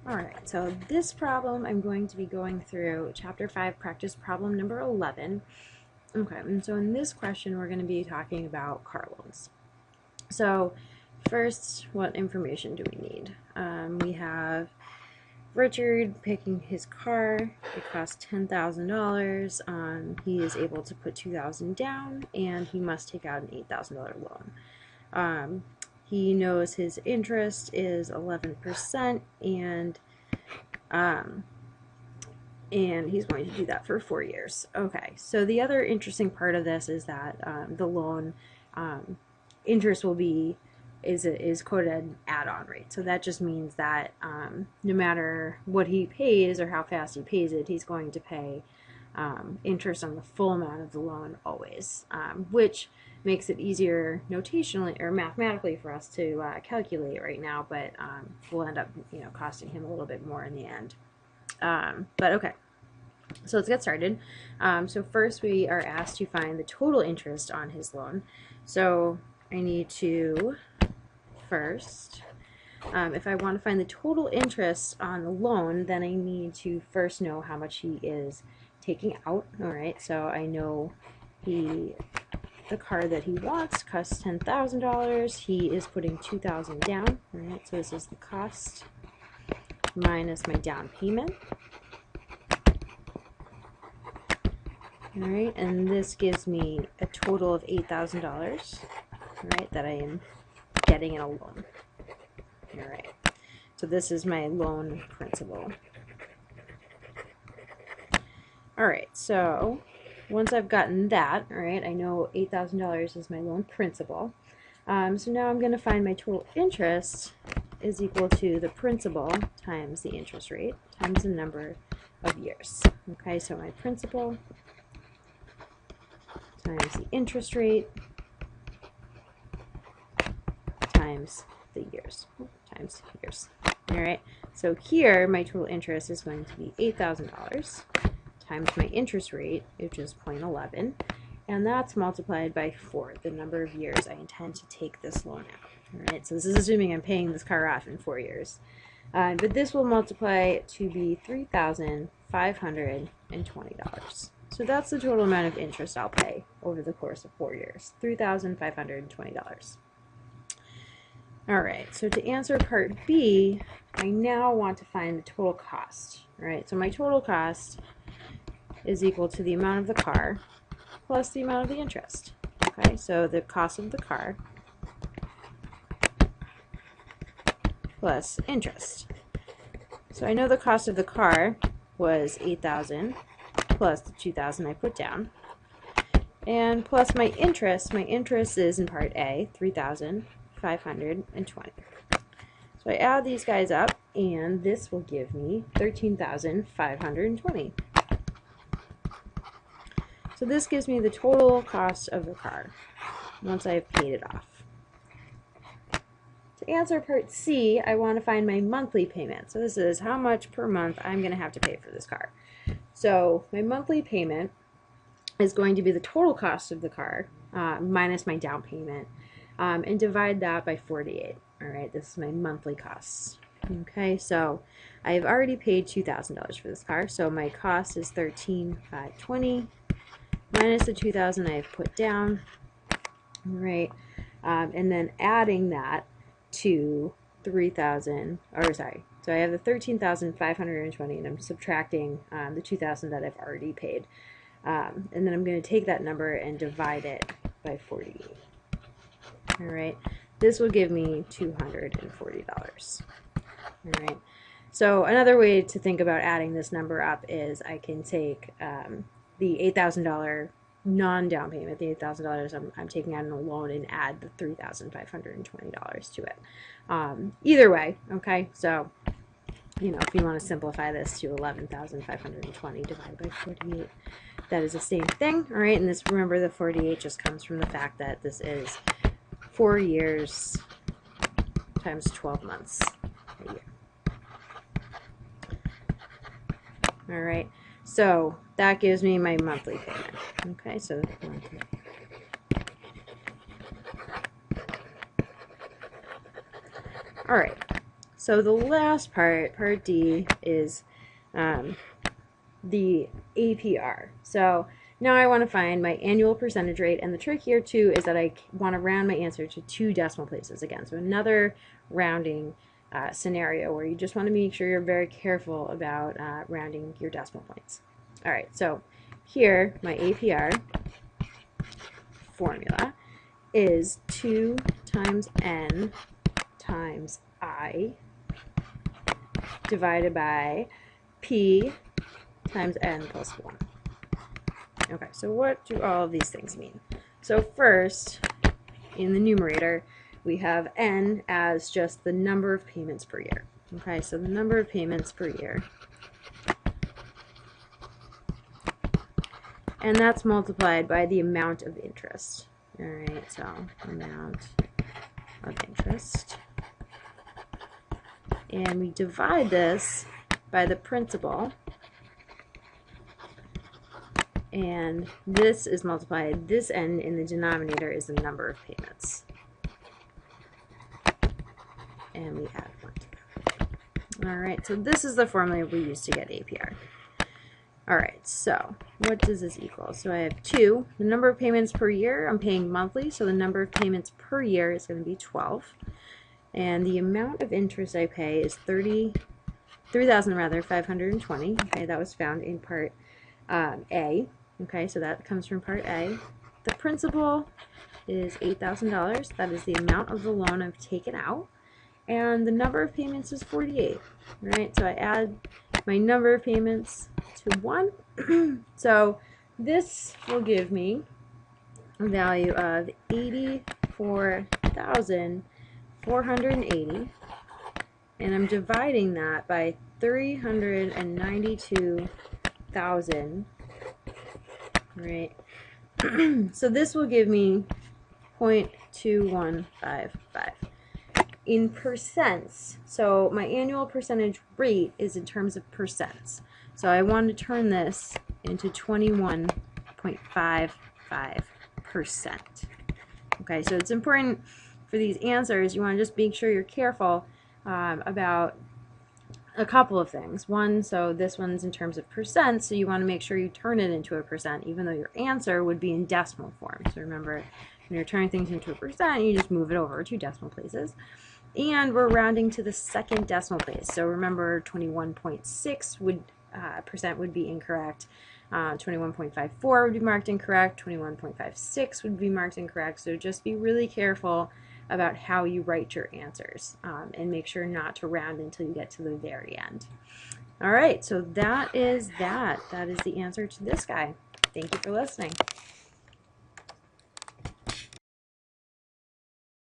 Alright, so this problem I'm going to be going through Chapter 5, Practice Problem number 11. Okay, and so in this question we're going to be talking about car loans. So first, what information do we need? We have Richard picking his car. It costs $10,000. He is able to put $2,000 down, and he must take out an $8,000 loan. He knows his interest is 11%, and he's going to do that for 4 years. Okay, so the other interesting part of this is that the loan interest will be is quoted an add-on rate. So that just means that no matter what he pays or how fast he pays it, he's going to pay interest on the full amount of the loan always, which makes it easier notationally or mathematically for us to calculate right now, but will end up costing him a little bit more in the end. But okay, so let's get started. So first we are asked to find the total interest on his loan. So I need to first, if I want to find the total interest on the loan, then I need to first know how much he is taking out. Alright, so I know the car that he wants costs $10,000. He is putting $2,000 down. Alright, so this is the cost minus my down payment. Alright, and this gives me a total of $8,000, right, that I am getting in a loan. Alright, so this is my loan principal. Alright, so once I've gotten that, alright, I know $8,000 is my loan principal. So now I'm going to find my total interest is equal to the principal times the interest rate times the number of years. Okay, so my principal times the interest rate times the years. Alright, so here my total interest is going to be $8,000 times my interest rate, which is 0.11, and that's multiplied by 4, the number of years I intend to take this loan out. Alright, so this is assuming I'm paying this car off in 4 years. But this will multiply to be $3,520. So that's the total amount of interest I'll pay over the course of 4 years, $3,520. Alright, so to answer part B, I now want to find the total cost. Alright, so my total cost is equal to the amount of the car plus the amount of the interest. Okay, so the cost of the car plus interest. So I know the cost of the car was $8,000 plus the $2,000 I put down, and plus my interest. My interest is in part A, $3,520. So I add these guys up, and this will give me $13,520. So this gives me the total cost of the car once I've paid it off. To answer part C, I want to find my monthly payment. So this is how much per month I'm going to have to pay for this car. So my monthly payment is going to be the total cost of the car minus my down payment, and divide that by 48. Alright, this is my monthly costs. Okay, so I've already paid $2,000 for this car, so my cost is $13,520 minus the $2,000 I've put down. Alright, and then adding that to $3,000, or sorry, so I have the $13,520, and I'm subtracting the $2,000 that I've already paid. And then I'm going to take that number and divide it by 48. Alright, this will give me $240. Alright, so another way to think about adding this number up is I can take the $8,000 non-down payment, the $8,000 I'm taking out in a loan, and add the $3,520 to it. Either way, okay, so if you want to simplify this to $11,520 divided by 48, that is the same thing. All right, and this, remember, the 48 just comes from the fact that this is 4 years times 12 months a year. All right, so that gives me my monthly payment. Okay, so monthly. All right, So the last part, part D, is the APR. So now I want to find my annual percentage rate, and the trick here too is that I want to round my answer to 2 decimal places again. So another rounding scenario where you just want to make sure you're very careful about rounding your decimal points. All right, so here my APR formula is 2 times n times I divided by p times n plus 1. Okay, so what do all of these things mean? So first, in the numerator, we have n as just the number of payments per year. Okay, so the number of payments per year. And that's multiplied by the amount of interest. All right, so amount of interest. And we divide this by the principal. And this is multiplied, this n in the denominator is the number of payments. And we add 1 to that. Alright, so this is the formula we use to get APR. Alright, so what does this equal? So I have 2, the number of payments per year, I'm paying monthly, so the number of payments per year is going to be 12. And the amount of interest I pay is 3,520. Okay, that was found in part A. Okay, so that comes from part A. The principal is $8,000. That is the amount of the loan I've taken out. And the number of payments is 48. Right, so I add my number of payments to 1. So this will give me a value of 84,480. And I'm dividing that by 392,000. Right. So this will give me 0.2155 in percents. So my annual percentage rate is in terms of percents. So I want to turn this into 21.55%. Okay, so it's important for these answers. You want to just make sure you're careful about a couple of things. One, so this one's in terms of percent, so you want to make sure you turn it into a percent, even though your answer would be in decimal form. So remember, when you're turning things into a percent, you just move it over 2 decimal places. And we're rounding to the second decimal place. So remember, 21.6 would percent would be incorrect. 21.54 would be marked incorrect. 21.56 would be marked incorrect. So just be really careful about how you write your answers, and make sure not to round until you get to the very end. All right, so that is the answer to this guy. Thank you for listening.